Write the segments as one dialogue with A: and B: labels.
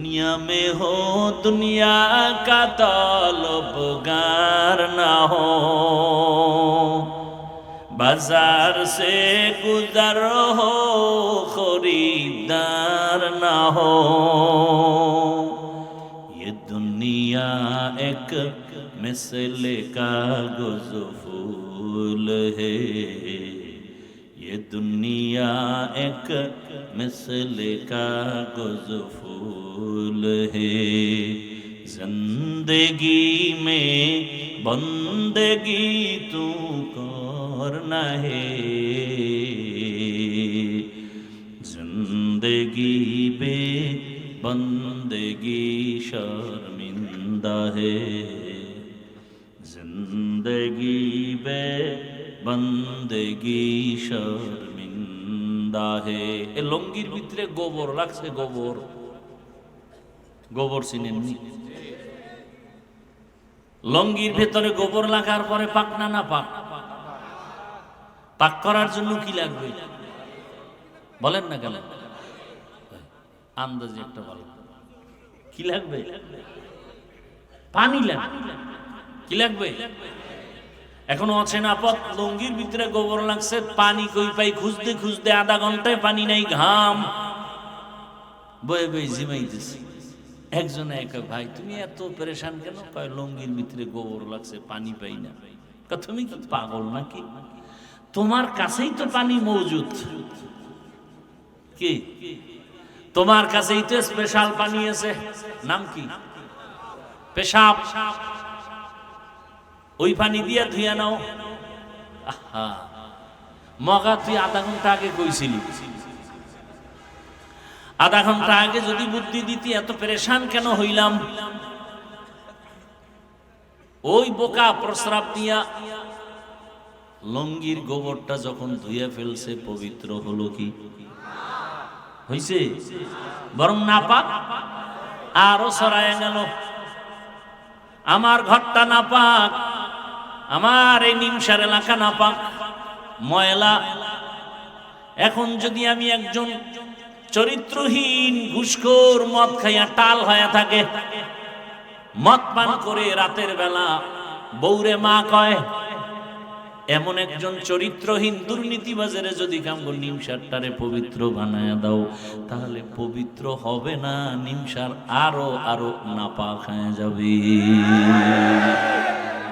A: दुनिया में हो दुनिया का तलबगार ना हो, बाजार से गुजर हो खरीदार ना हो। ये दुनिया एक मिसले कागज़ फूल है, ये दुनिया एक मिसले कागज़ फूल है। जिंदगी में बंदगी तू करना है, जिंदगी बे बंदगी शर्मिंदा है, जिंदगी बे बंदगी शर्मिंदा है। ए लंगिर भितरे गोबर लागছে, गोबर गोबर চিনেননি? লঙ্গির ভেতরে গোবর লাগার পরে পাক না পাক? পাক করার জন্য কি লাগবে বলেন না কেন? আন্দাজে একটা বলেন, কি লাগবে? পানি লাগবে। কি লাগবে? এখনো অচেনা পথ, লঙ্গির ভিতরে গোবর লাগছে, পানি কই পাই খুঁজতে খুঁজতে আধা ঘন্টায় পানি নাই, ঘাম বয়ে বয়ে জিমাইতেছে। একজন এক, ভাই তুমি এত পরেশান কেন? কয় লঙ্গির ভিতরে গোবর লাগছে, পানি পাই না। তুমি কি পাগল নাকি? তোমার কাছেই তো পানি মজুদ, কি তোমার কাছেই তো স্পেশাল পানি আছে, নাম কি? পেশাব। ওই পানি দিয়া ধুইয়া নাও। আহা, মগা তুই আধা ঘন্টা আগে কইছিলি, আধা ঘন্টা আগে যদি বুদ্ধি দিতি এত পরেশান কেন হইলাম? ওই বোকা প্রস্রাব দিয়া লঙ্গির গোবরটা যখন ধুইয়া ফেলছে, পবিত্র হলো কি হইছে? বরং নাপাক আরো ছড়ায় গেল। আমার ঘরটা নাপাক, আমার এই নিমসার এলাকা নাপাক, ময়লা। এখন যদি আমি একজন চরিত্রহীন ঘুষখোর মদ খাইয়া টাল হয়ে থাকে, মদ পান করে রাতের বেলা বউরে মা কয়, এমন একজন চরিত্রহীন দুর্নীতিবাজের যদি কামগো নিমসারটারে পবিত্র বানায়া দাও, তাহলে পবিত্র হবে না, নিমসার আরো আরো নাপাক হয়ে যাবে।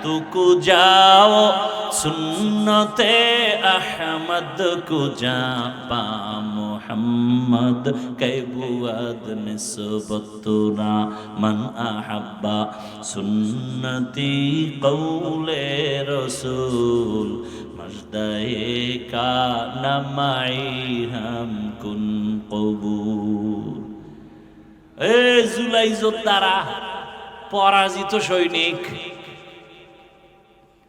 A: তুকু যাও সুন্নতে আহমদ কো যা পা মোহাম্মদ কে বুয়াদ নিসবতুনা মান আহাব্বা সুন্নতি কৌলে রসুল মজদায়ে কা নামাই হাম কুন কবুল। এ জুলাই যোদ্ধারা, পরাজিত সৈনিক,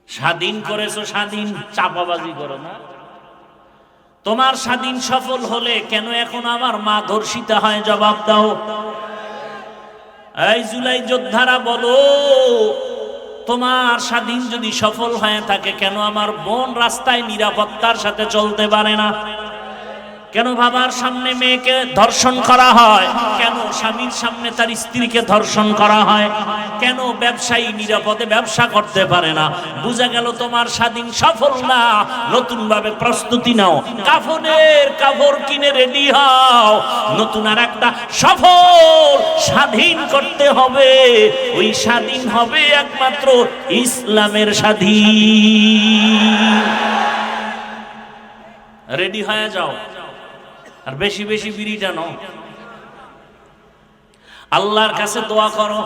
A: স্বাধীন করেছো, স্বাধীন চাপাবাজি করো না। তোমার স্বাধীন সফল হলে কেন এখন আমার মা ধর্ষিতা হয়? জবাব দাও। এই জুলাই যোদ্ধারা বলো, তোমার স্বাধীন যদি সফল হয়ে থাকে, কেন আমার বোন রাস্তায় নিরাপত্তার সাথে চলতে পারে না? কেন বাবার সামনে মেয়েকে ধর্ষণ করা হয়? কেন স্বামীর সামনে তার স্ত্রীকে ধর্ষণ করা হয়? কেন ব্যবসায়ী নিরাপদে ব্যবসা করতে পারে না? বুঝা গেল তোমার স্বাধীন সফল না। নতুন ভাবে প্রস্তুতি নাও, কাফনের কাপড় কিনে রেডি হও, নতুন আর একটা সফল স্বাধীন করতে হবে। ওই স্বাধীন হবে একমাত্র ইসলামের স্বাধীন। রেডি হয়ে যাও, আর বেশি বেশি বিড়ি টানো, আল্লাহর কাছে দোয়া করো,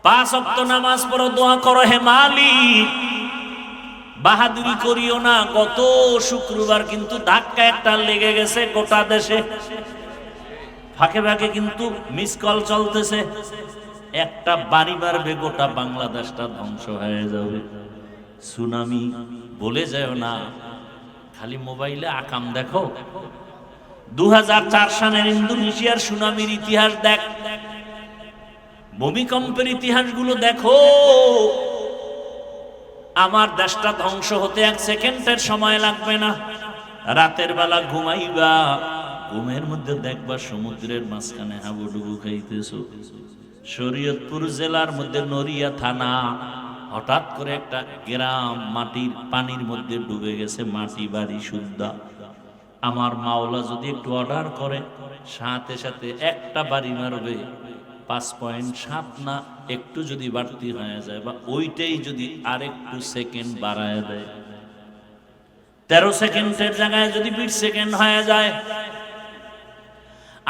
A: 5 ওয়াক্ত নামাজ পড়ো, দোয়া করো, হে মালিক বাহাদুরি করিও না। গত শুক্রবার কিন্তু ধাক্কা একটা লেগে গেছে গোটা দেশে, ফাঁকে ফাঁকে কিন্তু মিস কল চলতেছে, একটা বাড়ি মারবে গোটা বাংলাদেশটা ধ্বংস হয়ে যাবে। সুনামি বলে যায় না, খালি মোবাইলে আকাম দেখো। 2004 সালের ইন্দোনেশিয়ার সুনামির ইতিহাস দেখ, ভূমিকম্পের ইতিহাসগুলো দেখো। আমার দেশটা ধ্বংস হতে 1 সেকেন্ডের সময় লাগবে না। রাতের বেলা ঘুমাইবা, ঘুমের মধ্যে দেখবা সমুদ্রের মাঝখানে হাবুডুবু খাইতেছো। শরীয়তপুর জেলার মধ্যে নড়িয়া থানা, হঠাৎ করে একটা গ্রাম মাটির পানির মধ্যে ডুবে গেছে, মাটি বাড়ি শুদ্ধা। আমার মাওলা যদি একটু অর্ডার করে, সাথে সাথে একটা বাড়ি মারবে 5.7 না একটু যদি বাড়তি হয়ে যায়, বা ওইটাই যদি আরেকটু সেকেন্ড বাড়ায় দেয়, 13 সেকেন্ডের জায়গায় যদি 20 সেকেন্ড হয়ে যায়,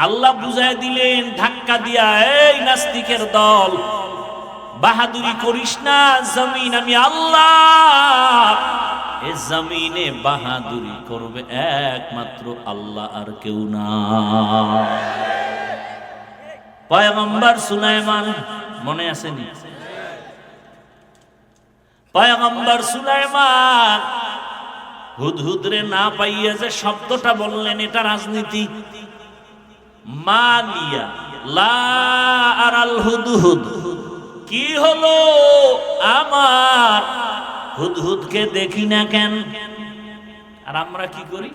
A: আল্লাহ বুঝায় দিলেন ধাক্কা দিয়া, এই নাস্তিকের দল, বাহাদুরি করিস না, জমিন আমি আল্লাহ, এ জমিনে বাহাদুরি করবে একমাত্র আল্লাহ, আর কেউ না। পয়গম্বর সুলাইমান, মনে আসেনি? পয়গম্বর সুলাইমান হুদহুদরে না পাইয়া যে শব্দটা বললেন, এটা রাজনীতি। মালিয়া লা আরাল হুদহুদ, কি হলো আমার হুদহুদকে দেখি না কেন? আর আমরা কি করি?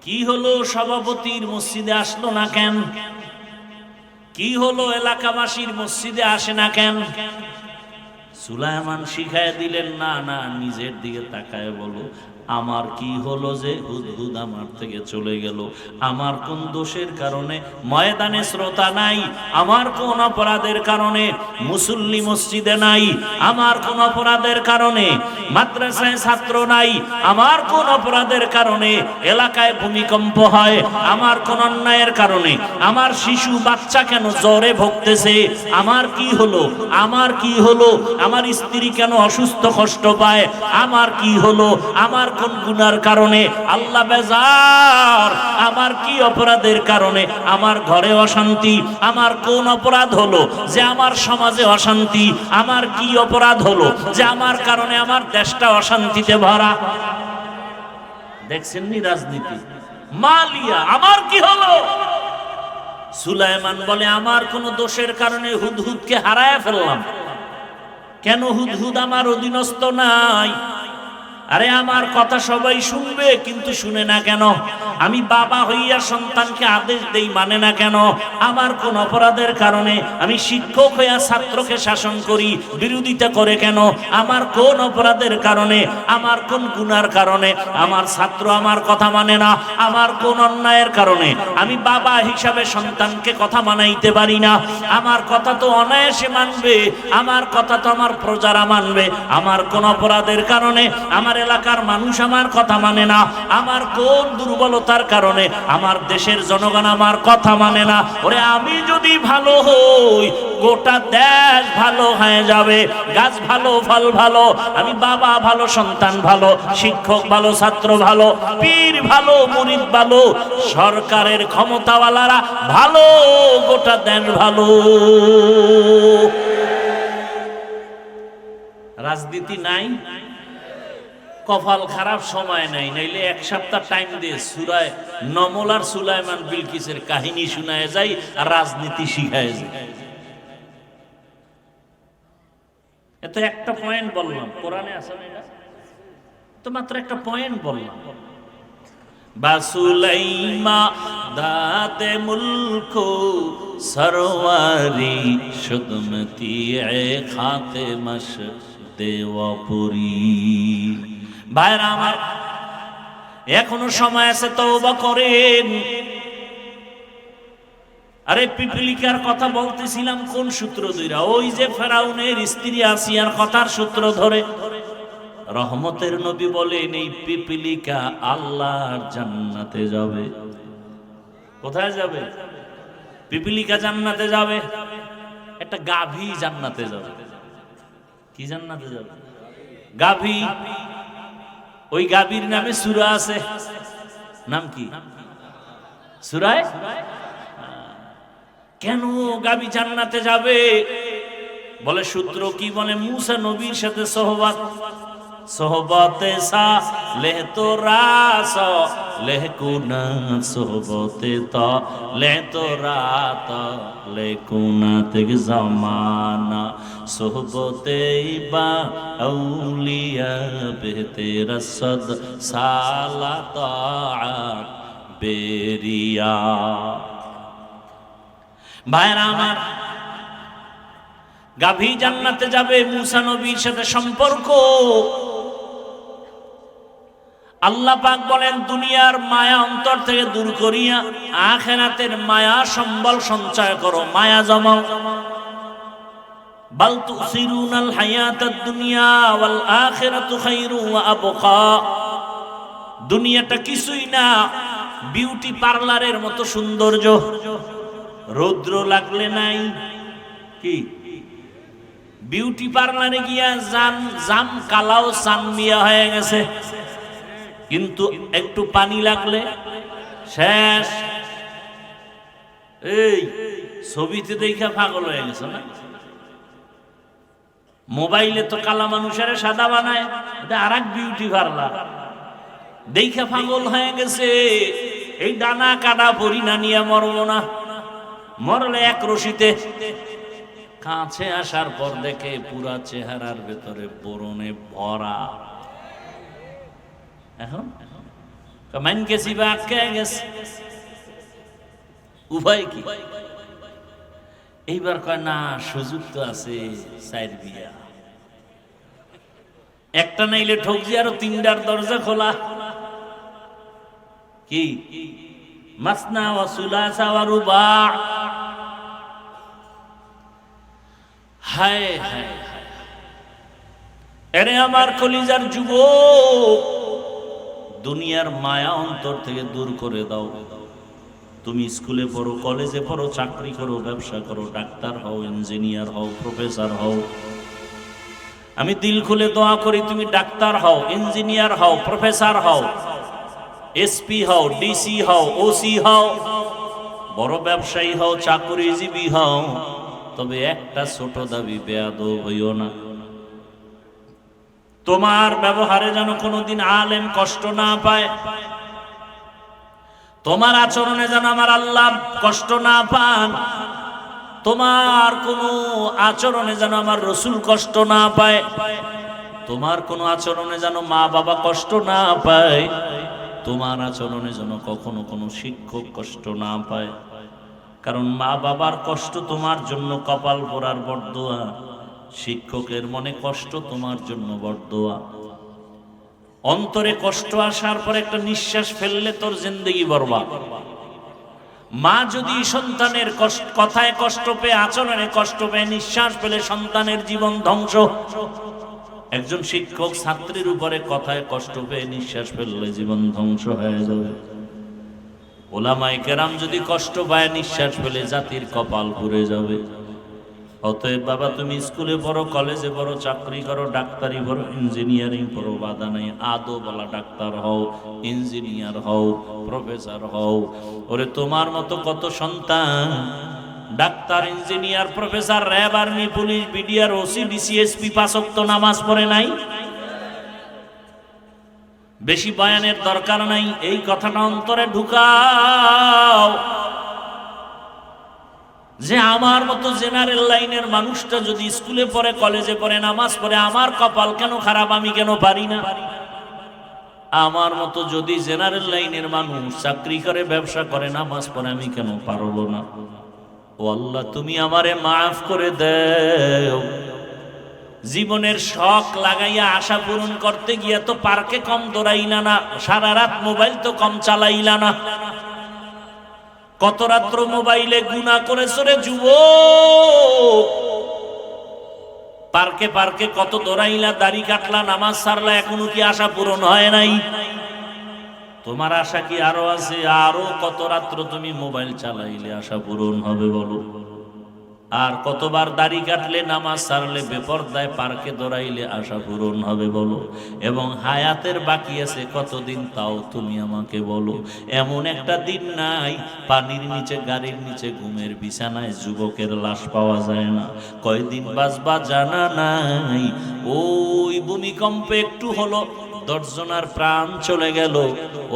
A: কি হলো সভাপতির মসজিদে আসলো না কেন? কি হলো এলাকাবাসীর মসজিদে আসে না কেন? সুলাইমান শিখায় দিলেন, না না, নিজের দিকে তাকায় বলো, আমার কি হলো যে হুদহুদ আমার থেকে চলে গেল? আমার কোন দোষের কারণে ময়দানে শ্রোতা নাই? আমার কোন অপরাধের কারণে মুসল্লি মসজিদে নাই? আমার কোন অপরাধের কারণে মাদ্রাসায় ছাত্র নাই? আমার কোন অপরাধের কারণে এলাকায় ভূমিকম্প হয়? আমার কোন অন্যায়ের কারণে আমার শিশু বাচ্চা কেন জ্বরে ভুগতেছে? আমার কি হলো? আমার কি হলো? আমার স্ত্রী কেন অসুস্থ কষ্ট পায়? আমার কি হলো? আমার কোন গুনার কারণে আল্লাহ বেজার? আমার কি অপরাধের কারণে আমার ঘরে অশান্তি? আমার কোন অপরাধ হলো যে আমার সমাজে অশান্তি? আমার কি অপরাধ হলো যে আমার কারণে আমার দেশটা অশান্তিতে ভরা? দেখছেন নি রাজনীতি? মালিয়া, আমার কি হলো? সুলাইমান বলে, আমার কোন দোষের কারণে হুদহুদকে হারায় ফেললাম। কেন হুদহুদ আমার অধীনস্থ নাই? আরে আমার কথা সবাই শুনবে, কিন্তু শুনে না কেন? আমি বাবা হইয়া সন্তানকে আদেশ দেই, মানে না কেন? আমার কোন অপরাধের কারণে? আমি শিক্ষক হইয়া ছাত্রকে শাসন করি, বিরোধিতা করে কেন? আমার কোন অপরাধের কারণে? আমার কোন গুনার কারণে আমার ছাত্র আমার কথা মানে না? আমার কোন অন্যায়ের কারণে আমি বাবা হিসাবে সন্তানকে কথা মানাইতে পারি না? আমার কথা তো অনায়াসে মানবে, আমার কথা তো আমার প্রজারা মানবে। আমার কোন অপরাধের কারণে আমার এলাকার মানুষ আমার কথা মানে না? আমার কোন দুর্বলতার কারণে আমার দেশের জনগণ আমার কথা মানে না? ওরে, আমি যদি ভালো হই, গোটা দেশ ভালো হয়ে যাবে, গাছ ভালো, ফল ভালো, আমি বাবা ভালো, সন্তান ভালো, শিক্ষক ভালো, ছাত্র ভালো, পীর ভালো, মুরিদ ভালো, সরকারের ক্ষমতাওয়ালারা ভালো, গোটা দেশ ভালো। রাজনীতি নাই, কপাল খারাপ সময় নাই, নাইলে 1 সপ্তাহ টাইম দিয়ে সূরায়ে নমল আর সুলাইমান বিলকিসের কাহিনী শোনায় যাই আর রাজনীতি শিখায় যাই। এত একটা পয়েন্ট বললাম, কোরআনে আছে না? এটা তো মাত্র একটা পয়েন্ট বললাম। বাসুলাইমা দাতে মুলকো সরওয়ারি শুদমতি এ খাতে মশ দেওয়াপুরি। ভাইরা আমার, এখনো সময় আছে, তওবা করেন। আরে পিপিলিকার কথা বলতেছিলাম কোন সূত্র ধরে? ওই যে ফেরাউনের স্ত্রী আসিয়ার কথার সূত্র ধরে। রহমতের নবী বলেন, এই পিপিলিকা আল্লাহর জান্নাতে যাবে। কোথায় যাবে? পিপিলিকা জান্নাতে যাবে, একটা গাভী জান্নাতে যাবে। কি জান্নাতে যাবে? গাভী। ওই গাভীর নামে সূরা আছে, নাম কি? সূরায়ে। কেন গাভী জান্নাতে যাবে? বলে সূত্র কি বলে? মুসা নবীর সাথে সোহবত, সোহবতে সা লেহ তো রাস লেহ কুনা, সোহবতে তা লেহ তো রাত লেহ কুনা তেগ জামানা, সোহবতে বা আউলিয়া বেহতে রসদ সালা তাআত বেরিয়া। ভাইরা আমার, গাভী জান্নাতে যাবে, মুসা নবীর সাথে সম্পর্ক। আল্লাহ পাক বলেন, দুনিয়ার মায়া অন্তর থেকে দূর করিয়া আখিরাতের মায়া সম্বল সঞ্চয় করো, মায়া জমাও। বাল তুসিরুনাল হায়াতাদ দুনিয়া ওয়াল আখিরাতু খায়রু ওয়া আবকা। দুনিয়াটা কিছুই না, বিউটি পার্লারের মতো সৌন্দর্য, রৌদ্র লাগলে নাই কি বিউটি পার্লারে গিয়া জাম কালাও সানমিয়া হয়ে গেছে, কিন্তু একটু পানি লাগলে শেষ। এই ছবিতে দেখা পাগল হয়ে গেছে না? মোবাইলে তো কালা মানুষের সাদা বানায়, এটা আর এক বিউটি পার্লার, দেখা পাগল হয়ে গেছে। এই ডানা কাটা পরিণা নিয়ে মরবো না, মরলে এক রশিতে। কাছে আসার পর দেখে পুরা চেহারার ভেতরে বরণে ভরা। এখন কামান কেসি বা আটকে গেছে, উভয় কি? এইবার কয় না, সুযোগ তো আছে, সাইড বিয়া একটা নাইলে ঠকজি, আরো তিনটার দরজা খোলা। কি মাসনা ওয়া সুলাসা ওয়া রুবা। হায় হায়, এরে আমার কলিজার যুবক, দুনিয়ার মায়া অন্তর থেকে দূর করে দাও। তুমি স্কুলে পড়ো, কলেজে পড়ো, চাকরি করো, ব্যবসা করো, ডাক্তার হও, ইঞ্জিনিয়ার হও, প্রফেসর হও। আমি দিল খুলে দোয়া করি তুমি ডাক্তার হও, ইঞ্জিনিয়ার হও, প্রফেসর হও, এসপি হও, ডিসি হও, ওসি হও, বড় ব্যবসায়ী হও, চাকরিজীবী হও। তবে একটা ছোট দাবি, বেয়াদব হইও না। তোমার ব্যবহারে যেন কোনোদিন আলেম কষ্ট না পায়, তোমার আচরণে যেন আমার আল্লাহ কষ্ট না পান, তোমার কোনো আচরণে যেন আমার রসুল কষ্ট না পায়, তোমার কোনো আচরণে যেন মা বাবা কষ্ট না পায়, তোমার আচরণে যেন কখনো কোনো শিক্ষক কষ্ট না পায়। কারণ মা বাবার কষ্ট তোমার জন্য কপাল পোড়ার বরদোয়া, শিক্ষকের মনে কষ্ট তোমার জন্য বরদোয়া। অন্তরে কষ্ট আসার পর একটা নিঃশ্বাস ফেললে তোর জিন্দেগি বরবাদ। মা যদি সন্তানের কথায় কষ্ট পেয়ে, আচরণে কষ্ট পেয়ে নিঃশ্বাস ফেলে, সন্তানের জীবন ধ্বংস। একজন শিক্ষক ছাত্রীর উপরে কথায় কষ্ট পেয়ে নিঃশ্বাস ফেললে জীবন ধ্বংস হয়ে যাবে। ওলামায়ে কেরাম যদি কষ্ট পায় নিঃশ্বাস ফেলে, জাতির কপাল পুড়ে যাবে। অতএব বাবা, তুমি স্কুলে পড়ো, কলেজে পড়ো, চাকরি করো, ডাক্তারি পড়ো, ইঞ্জিনিয়ারিং পড়ো, বাধা নেই। আদো বলা ডাক্তার হও, ইঞ্জিনিয়ার হও, প্রফেসর হও। ওরে তোমার মতো কত সন্তান doctor, engineer, professor, RAB, army, police, BDR, OC, DC, SP 5 ওয়াক্ত নামাজ পড়ে নাই। বেশি বয়ানের দরকার নাই, এই কথাটা অন্তরে ঢুকাও যে আমার মতো জেনারেল লাইনের মানুষটা যদি স্কুলে পড়ে, কলেজে পড়ে, নামাজ পড়ে, আমার কপাল কেন খারাপ, আমি কেন পারি না? আমার মতো যদি জেনারেল লাইনের মানুষ চাকরি করে, ব্যবসা করে, নামাজ পড়ে, আমি কেন পারবো না? ও আল্লাহ, তুমি আমারে মাফ করে দাও। জীবনের শখ লাগাইয়া আশা পূরণ করতে গিয়া তো পার্কে কম দৌড়াইলা না, সারা রাত মোবাইল তো কম চালাইলা না। কত রাত্র মোবাইলে গুনাহ করেছো রে যুবক। পার্কে পার্কে কত দৌড়াইলা, দাড়ি কাটলা, নামাজ ছাড়লা, এখনো কি আশা পূরণ হয় নাই? তোমার আশা কি আরো আছে? আরো কত রাত্র তুমি মোবাইল চালাইলে আশা পূরণ হবে বলো? আর কতবার দাড়ি কাটলে, নামাজ ছাড়লে, বেপরদায় পার্কে দৌড়াইলে আশা পূরণ হবে বলো? এবং হায়াতের বাকি আছে কতদিন, তাও তুমি আমাকে বলো। এমন একটা দিন নাই পানির নিচে, গাড়ির নিচে, ঘুমের বিছানায় যুবকের লাশ পাওয়া যায় না। কয়দিন বাঁচবা জানা নাই। ওই ভূমিকম্পে একটু হলো 10 জনের প্রাণ চলে গেল।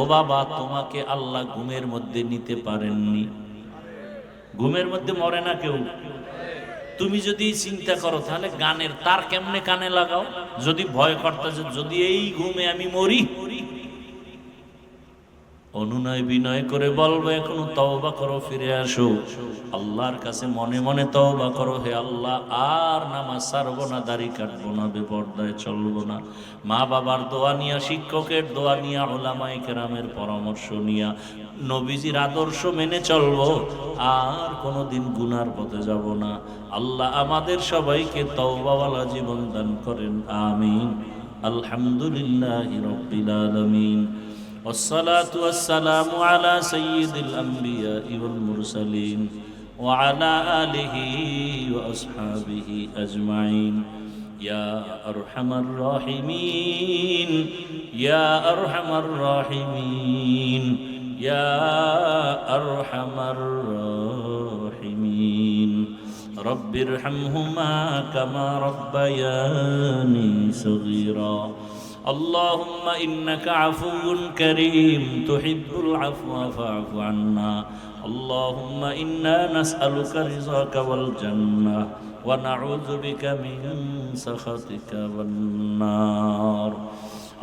A: ও বাবা, তোমাকে আল্লাহ ঘুমের মধ্যে নিতে পারেননি? ঘুমের মধ্যে মরে না কেউ। তুমি যদি চিন্তা করো তাহলে গানের তার কেমনে কানে লাগাও? যদি ভয় করতে, যদি এই ঘুমে আমি মরি, অনুনয় বিনয় করে বলবো, এখনো তওবা করো, ফিরে আসো আল্লাহর কাছে, মনে মনে তওবা করো, হে আল্লাহ আর নামাজ ছাড়বো না, দাড়ি কাটবো না, বেপরদায় চলবো না। মা বাবার দোয়া নিয়া, শিক্ষকের দোয়া নিয়া, উলামায়ে কেরামের পরামর্শ নিয়া, নবীজির আদর্শ মেনে চলবো, আর কোনোদিন গুনার পথে যাব না। আল্লাহ আমাদের সবাইকে তওবাওয়ালা জীবন দান করেন, আমিন। আলহামদুলিল্লাহি রাব্বিল আলামিন। والصلاة والسلام على سيد الأنبياء والمرسلين وعلى آله وأصحابه أجمعين يا أرحم الراحمين يا أرحم الراحمين يا أرحم الراحمين رب ارحمهما كما ربياني صغيرا اللهم إنك عفو كريم تحب العفو فاعف عنا اللهم إنا نسألك رضاك والجنة ونعوذ بك من سخطك والنار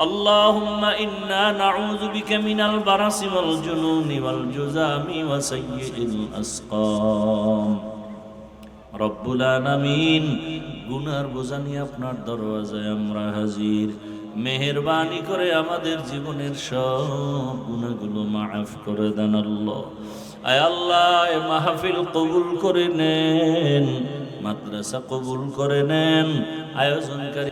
A: اللهم إنا نعوذ بك من البرص والجنون والجذام وسيء الأسقام রব্বুল আলামিন, গুনার বোঝা নিয়ে আপনার দরওয়াজায় আমরা হাজির। মেহেরবানি করে আমাদের জীবনের সব গুনাহগুলো মাফ করে দেন আল্লাহ। আয় আল্লাহ, এ মাহফিল কবুল করে নেন, মাদ্রাসা কবুল করে নেন, আয়োজনকারী